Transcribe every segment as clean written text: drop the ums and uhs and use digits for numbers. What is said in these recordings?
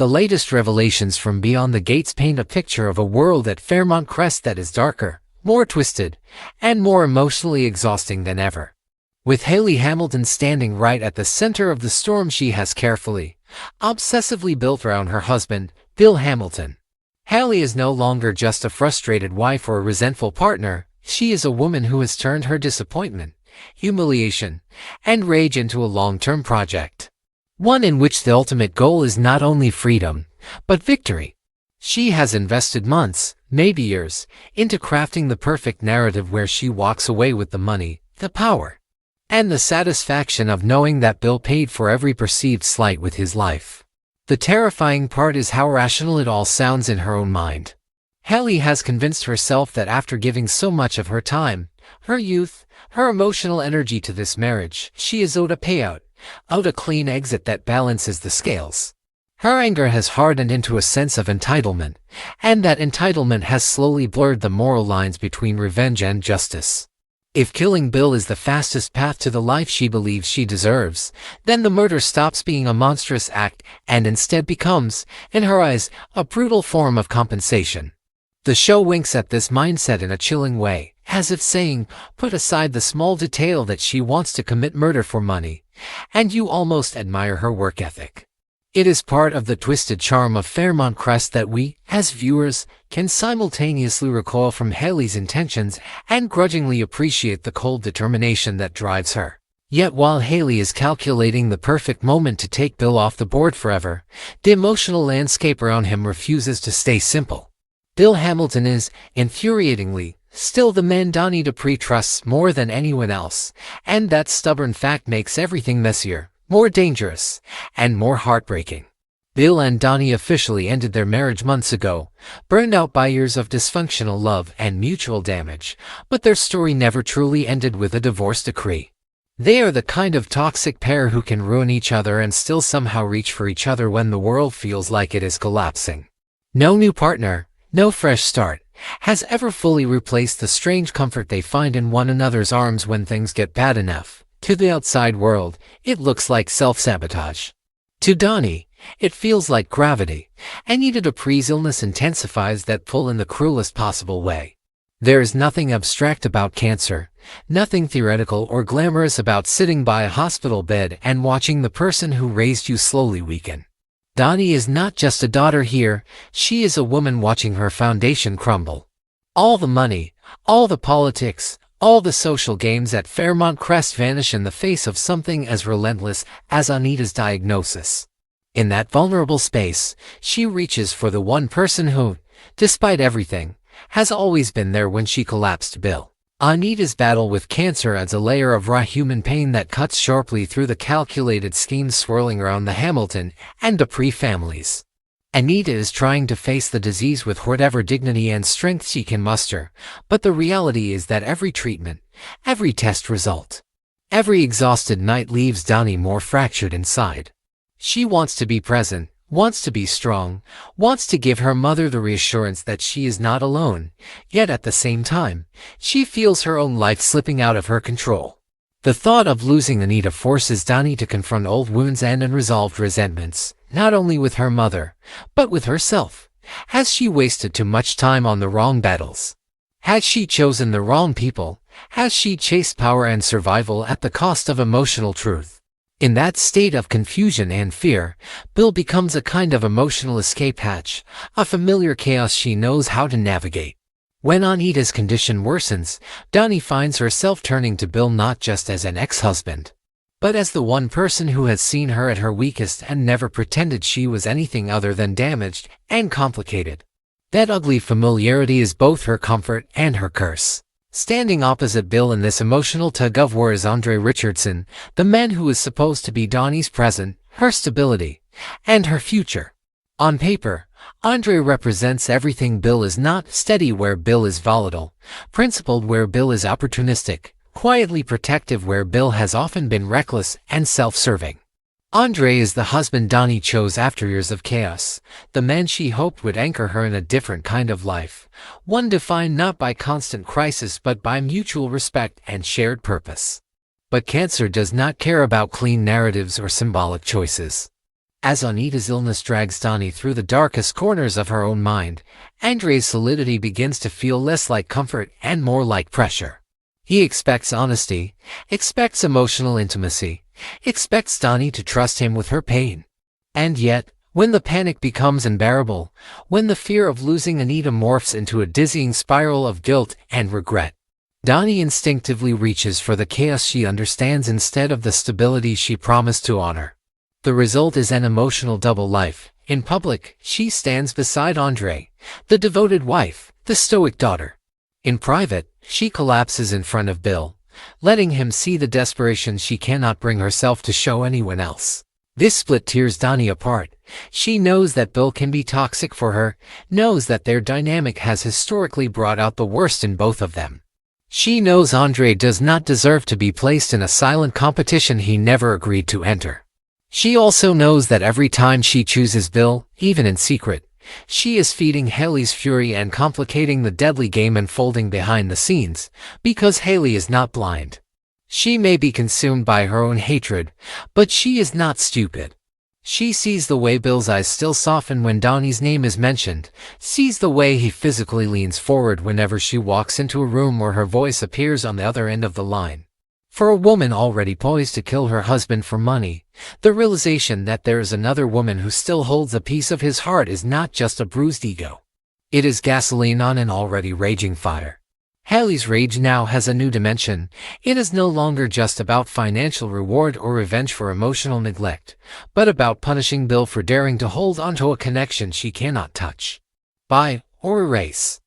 The latest revelations from beyond the gates paint a picture of a world at Fairmont Crest that is darker, more twisted, and more emotionally exhausting than ever. With Hayley Hamilton standing right at the center of the storm she has carefully, obsessively built around her husband, Bill Hamilton. Hayley is no longer just a frustrated wife or a resentful partner. She is a woman who has turned her disappointment, humiliation, and rage into a long-term project. One in which the ultimate goal is not only freedom, but victory. She has invested months, maybe years, into crafting the perfect narrative where she walks away with the money, the power, and the satisfaction of knowing that Bill paid for every perceived slight with his life. The terrifying part is how rational it all sounds in her own mind. Hayley has convinced herself that after giving so much of her time, her youth, her emotional energy to this marriage, she is owed a payout, owed a clean exit that balances the scales. Her anger has hardened into a sense of entitlement, and that entitlement has slowly blurred the moral lines between revenge and justice. If killing Bill is the fastest path to the life she believes she deserves, then the murder stops being a monstrous act and instead becomes, in her eyes, a brutal form of compensation. The show winks at this mindset in a chilling way, as if saying, put aside the small detail that she wants to commit murder for money, and you almost admire her work ethic. It is part of the twisted charm of Fairmont Crest that we, as viewers, can simultaneously recoil from Hayley's intentions and grudgingly appreciate the cold determination that drives her. Yet while Hayley is calculating the perfect moment to take Bill off the board forever, the emotional landscape around him refuses to stay simple. Bill Hamilton is, infuriatingly, still the man Dani Dupree trusts more than anyone else, and that stubborn fact makes everything messier, more dangerous, and more heartbreaking. Bill and Dani officially ended their marriage months ago, burned out by years of dysfunctional love and mutual damage, but their story never truly ended with a divorce decree. They are the kind of toxic pair who can ruin each other and still somehow reach for each other when the world feels like it is collapsing. No new partner, no fresh start, has ever fully replaced the strange comfort they find in one another's arms when things get bad enough. To the outside world, it looks like self-sabotage. To Dani, it feels like gravity, and Anita Dupree's illness intensifies that pull in the cruelest possible way. There is nothing abstract about cancer, nothing theoretical or glamorous about sitting by a hospital bed and watching the person who raised you slowly weaken. Dani is not just a daughter here, she is a woman watching her foundation crumble. All the money, all the politics, all the social games at Fairmont Crest vanish in the face of something as relentless as Anita's diagnosis. In that vulnerable space, she reaches for the one person who, despite everything, has always been there when she collapsed Bill. Anita's battle with cancer adds a layer of raw human pain that cuts sharply through the calculated schemes swirling around the Hamilton and Dupree families. Anita is trying to face the disease with whatever dignity and strength she can muster, but the reality is that every treatment, every test result, every exhausted night leaves Dani more fractured inside. She wants to be present, wants to be strong, wants to give her mother the reassurance that she is not alone, yet at the same time, she feels her own life slipping out of her control. The thought of losing Anita forces Dani to confront old wounds and unresolved resentments, not only with her mother, but with herself. Has she wasted too much time on the wrong battles? Has she chosen the wrong people? Has she chased power and survival at the cost of emotional truth? In that state of confusion and fear, Bill becomes a kind of emotional escape hatch, a familiar chaos she knows how to navigate. When Anita's condition worsens, Dani finds herself turning to Bill not just as an ex-husband, but as the one person who has seen her at her weakest and never pretended she was anything other than damaged and complicated. That ugly familiarity is both her comfort and her curse. Standing opposite Bill in this emotional tug-of-war is Andre Richardson, the man who is supposed to be Dani's present, her stability, and her future. On paper, Andre represents everything Bill is not: steady where Bill is volatile, principled where Bill is opportunistic, quietly protective where Bill has often been reckless and self-serving. Andre is the husband Dani chose after years of chaos, the man she hoped would anchor her in a different kind of life, one defined not by constant crisis but by mutual respect and shared purpose. But cancer does not care about clean narratives or symbolic choices. As Anita's illness drags Dani through the darkest corners of her own mind, Andre's solidity begins to feel less like comfort and more like pressure. He expects honesty, expects emotional intimacy, expects Dani to trust him with her pain. And yet, when the panic becomes unbearable, when the fear of losing Anita morphs into a dizzying spiral of guilt and regret, Dani instinctively reaches for the chaos she understands instead of the stability she promised to honor. The result is an emotional double life. In public, she stands beside Andre, the devoted wife, the stoic daughter. In private, she collapses in front of Bill, letting him see the desperation she cannot bring herself to show anyone else. This split tears Dani apart. She knows that Bill can be toxic for her, knows that their dynamic has historically brought out the worst in both of them. She knows Andre does not deserve to be placed in a silent competition he never agreed to enter. She also knows that every time she chooses Bill, even in secret, she is feeding Hayley's fury and complicating the deadly game unfolding behind the scenes, because Hayley is not blind. She may be consumed by her own hatred, but she is not stupid. She sees the way Bill's eyes still soften when Dani's name is mentioned, sees the way he physically leans forward whenever she walks into a room or her voice appears on the other end of the line. For a woman already poised to kill her husband for money, the realization that there is another woman who still holds a piece of his heart is not just a bruised ego. It is gasoline on an already raging fire. Hayley's rage now has a new dimension. It is no longer just about financial reward or revenge for emotional neglect, but about punishing Bill for daring to hold onto a connection she cannot touch, buy, or erase.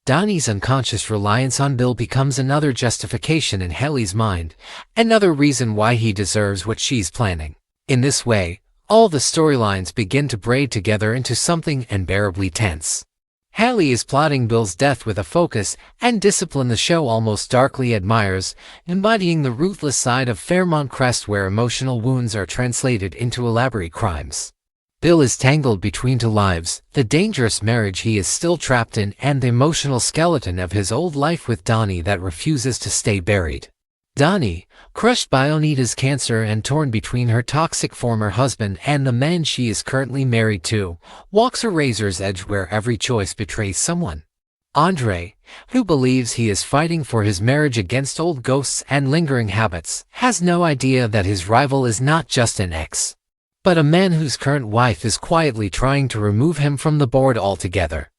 Dani's unconscious reliance on Bill becomes another justification in Hayley's mind, another reason why he deserves what she's planning. In this way, all the storylines begin to braid together into something unbearably tense. Hayley is plotting Bill's death with a focus and discipline the show almost darkly admires, embodying the ruthless side of Fairmont Crest where emotional wounds are translated into elaborate crimes. Bill is tangled between two lives, the dangerous marriage he is still trapped in and the emotional skeleton of his old life with Dani that refuses to stay buried. Dani, crushed by Anita's cancer and torn between her toxic former husband and the man she is currently married to, walks a razor's edge where every choice betrays someone. Andre, who believes he is fighting for his marriage against old ghosts and lingering habits, has no idea that his rival is not just an ex, but a man whose current wife is quietly trying to remove him from the board altogether.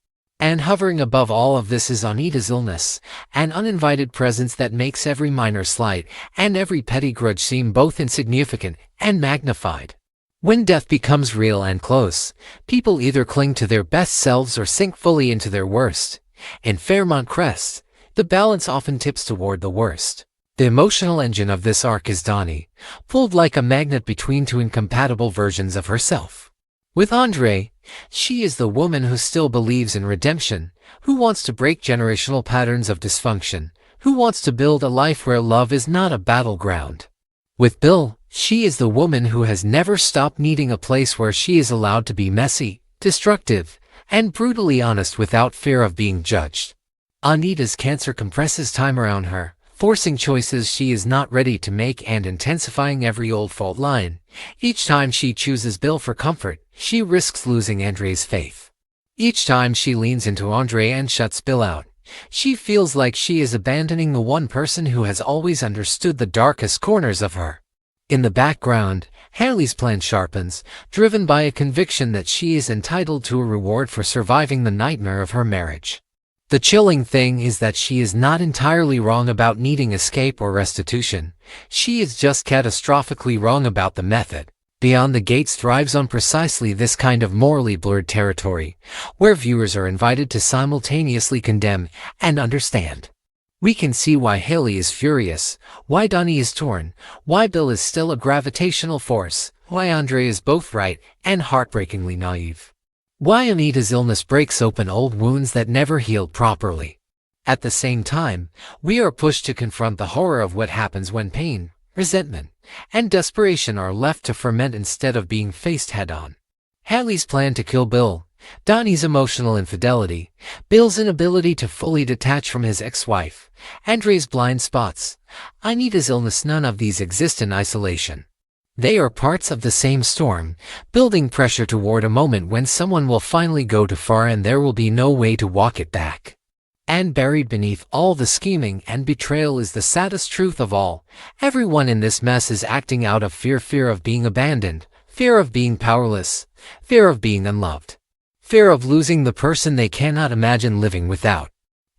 And hovering above all of this is Anita's illness, an uninvited presence that makes every minor slight and every petty grudge seem both insignificant and magnified. When death becomes real and close, people either cling to their best selves or sink fully into their worst. In Fairmont Crest, the balance often tips toward the worst. The emotional engine of this arc is Dani, pulled like a magnet between two incompatible versions of herself. With Andre, she is the woman who still believes in redemption, who wants to break generational patterns of dysfunction, who wants to build a life where love is not a battleground. With Bill, she is the woman who has never stopped needing a place where she is allowed to be messy, destructive, and brutally honest without fear of being judged. Anita's cancer compresses time around her, forcing choices she is not ready to make and intensifying every old fault line. Each time she chooses Bill for comfort, she risks losing Andre's faith. Each time she leans into Andre and shuts Bill out, she feels like she is abandoning the one person who has always understood the darkest corners of her. In the background, Hayley's plan sharpens, driven by a conviction that she is entitled to a reward for surviving the nightmare of her marriage. The chilling thing is that she is not entirely wrong about needing escape or restitution. She is just catastrophically wrong about the method. Beyond the Gates thrives on precisely this kind of morally blurred territory, where viewers are invited to simultaneously condemn and understand. We can see why Hayley is furious, why Dani is torn, why Bill is still a gravitational force, why Andre is both right and heartbreakingly naive. Why Anita's illness breaks open old wounds that never healed properly. At the same time, we are pushed to confront the horror of what happens when pain, resentment, and desperation are left to ferment instead of being faced head-on. Hayley's plan to kill Bill, Dani's emotional infidelity, Bill's inability to fully detach from his ex-wife, Andre's blind spots, Anita's illness, none of these exist in isolation. They are parts of the same storm, building pressure toward a moment when someone will finally go too far and there will be no way to walk it back. And buried beneath all the scheming and betrayal is the saddest truth of all. Everyone in this mess is acting out of fear of being abandoned, fear of being powerless, fear of being unloved, fear of losing the person they cannot imagine living without.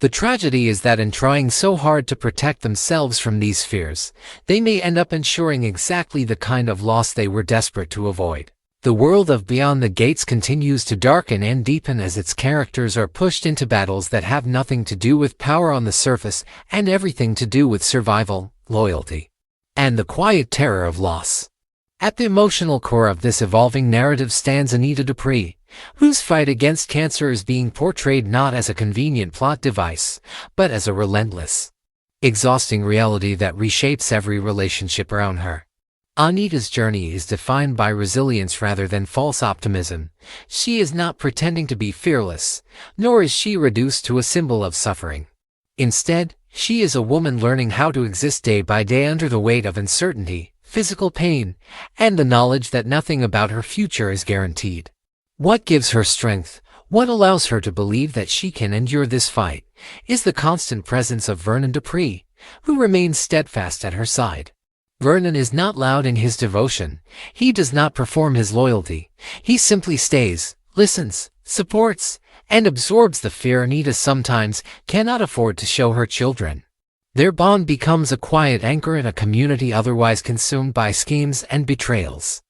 The tragedy is that in trying so hard to protect themselves from these fears, they may end up ensuring exactly the kind of loss they were desperate to avoid. The world of Beyond the Gates continues to darken and deepen as its characters are pushed into battles that have nothing to do with power on the surface and everything to do with survival, loyalty, and the quiet terror of loss. At the emotional core of this evolving narrative stands Anita Dupree, whose fight against cancer is being portrayed not as a convenient plot device, but as a relentless, exhausting reality that reshapes every relationship around her. Anita's journey is defined by resilience rather than false optimism. She is not pretending to be fearless, nor is she reduced to a symbol of suffering. Instead, she is a woman learning how to exist day by day under the weight of uncertainty, physical pain, and the knowledge that nothing about her future is guaranteed. What gives her strength, what allows her to believe that she can endure this fight, is the constant presence of Vernon Dupree, who remains steadfast at her side. Vernon is not loud in his devotion. He does not perform his loyalty. He simply stays, listens, supports, and absorbs the fear Anita sometimes cannot afford to show her children. Their bond becomes a quiet anchor in a community otherwise consumed by schemes and betrayals.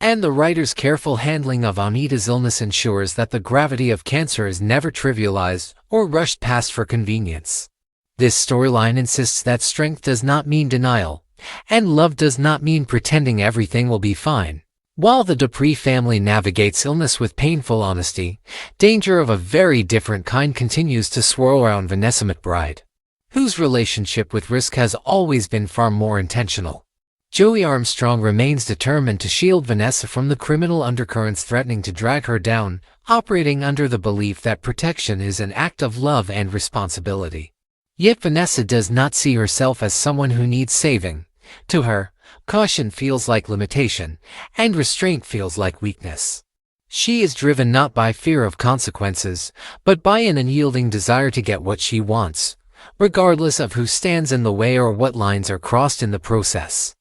And the writer's careful handling of Anita's illness ensures that the gravity of cancer is never trivialized or rushed past for convenience. This storyline insists that strength does not mean denial, and love does not mean pretending everything will be fine. While the Dupree family navigates illness with painful honesty, danger of a very different kind continues to swirl around Vanessa McBride, whose relationship with risk has always been far more intentional. Joey Armstrong remains determined to shield Vanessa from the criminal undercurrents threatening to drag her down, operating under the belief that protection is an act of love and responsibility. Yet Vanessa does not see herself as someone who needs saving. To her, caution feels like limitation, and restraint feels like weakness. She is driven not by fear of consequences, but by an unyielding desire to get what she wants, regardless of who stands in the way or what lines are crossed in the process.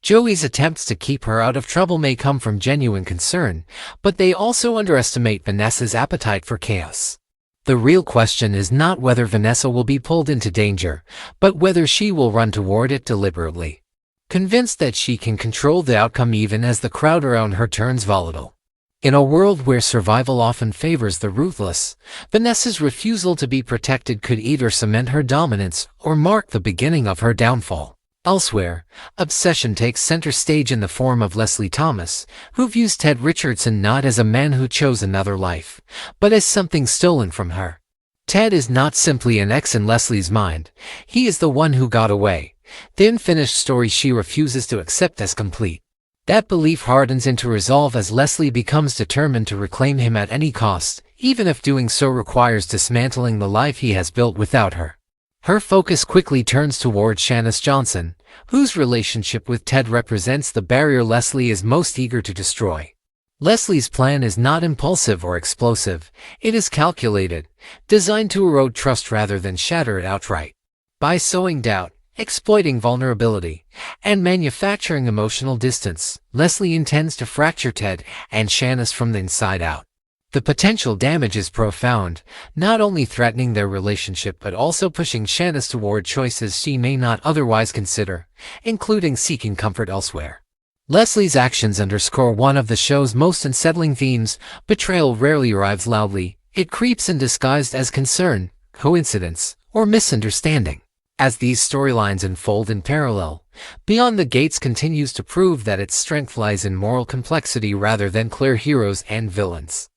Joey's attempts to keep her out of trouble may come from genuine concern, but they also underestimate Vanessa's appetite for chaos. The real question is not whether Vanessa will be pulled into danger, but whether she will run toward it deliberately, convinced that she can control the outcome even as the crowd around her turns volatile. In a world where survival often favors the ruthless, Vanessa's refusal to be protected could either cement her dominance or mark the beginning of her downfall. Elsewhere, obsession takes center stage in the form of Leslie Thomas, who views Ted Richardson not as a man who chose another life, but as something stolen from her. Ted is not simply an ex in Leslie's mind, he is the one who got away, the unfinished story she refuses to accept as complete. That belief hardens into resolve as Leslie becomes determined to reclaim him at any cost, even if doing so requires dismantling the life he has built without her. Her focus quickly turns toward Shanice Johnson, whose relationship with Ted represents the barrier Leslie is most eager to destroy. Leslie's plan is not impulsive or explosive, it is calculated, designed to erode trust rather than shatter it outright. By sowing doubt, exploiting vulnerability, and manufacturing emotional distance, Leslie intends to fracture Ted and Shanice from the inside out. The potential damage is profound, not only threatening their relationship but also pushing Shanice toward choices she may not otherwise consider, including seeking comfort elsewhere. Leslie's actions underscore one of the show's most unsettling themes: betrayal rarely arrives loudly, it creeps in disguised as concern, coincidence, or misunderstanding. As these storylines unfold in parallel, Beyond the Gates continues to prove that its strength lies in moral complexity rather than clear heroes and villains.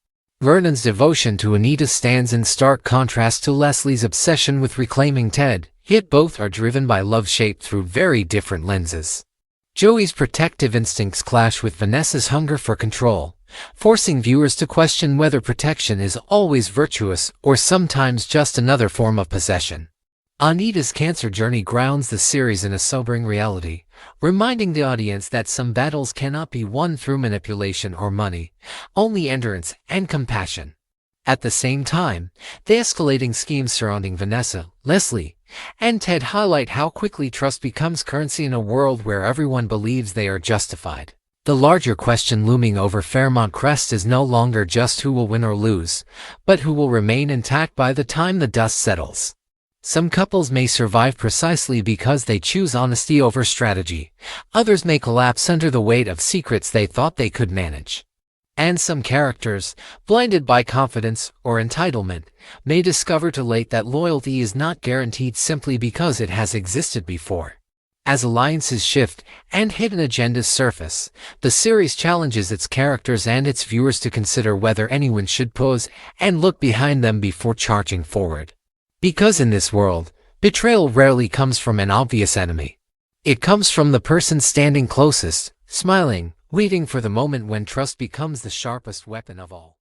Vernon's devotion to Anita stands in stark contrast to Leslie's obsession with reclaiming Ted, yet both are driven by love shaped through very different lenses. Joey's protective instincts clash with Vanessa's hunger for control, forcing viewers to question whether protection is always virtuous or sometimes just another form of possession. Anita's cancer journey grounds the series in a sobering reality. reminding the audience that some battles cannot be won through manipulation or money, only endurance and compassion. At the same time, the escalating schemes surrounding Vanessa, Leslie, and Ted highlight how quickly trust becomes currency in a world where everyone believes they are justified. The larger question looming over Fairmont Crest is no longer just who will win or lose, but who will remain intact by the time the dust settles. Some couples may survive precisely because they choose honesty over strategy. Others may collapse under the weight of secrets they thought they could manage. And some characters, blinded by confidence or entitlement, may discover too late that loyalty is not guaranteed simply because it has existed before. As alliances shift and hidden agendas surface, the series challenges its characters and its viewers to consider whether anyone should pause and look behind them before charging forward. Because in this world, betrayal rarely comes from an obvious enemy. It comes from the person standing closest, smiling, waiting for the moment when trust becomes the sharpest weapon of all.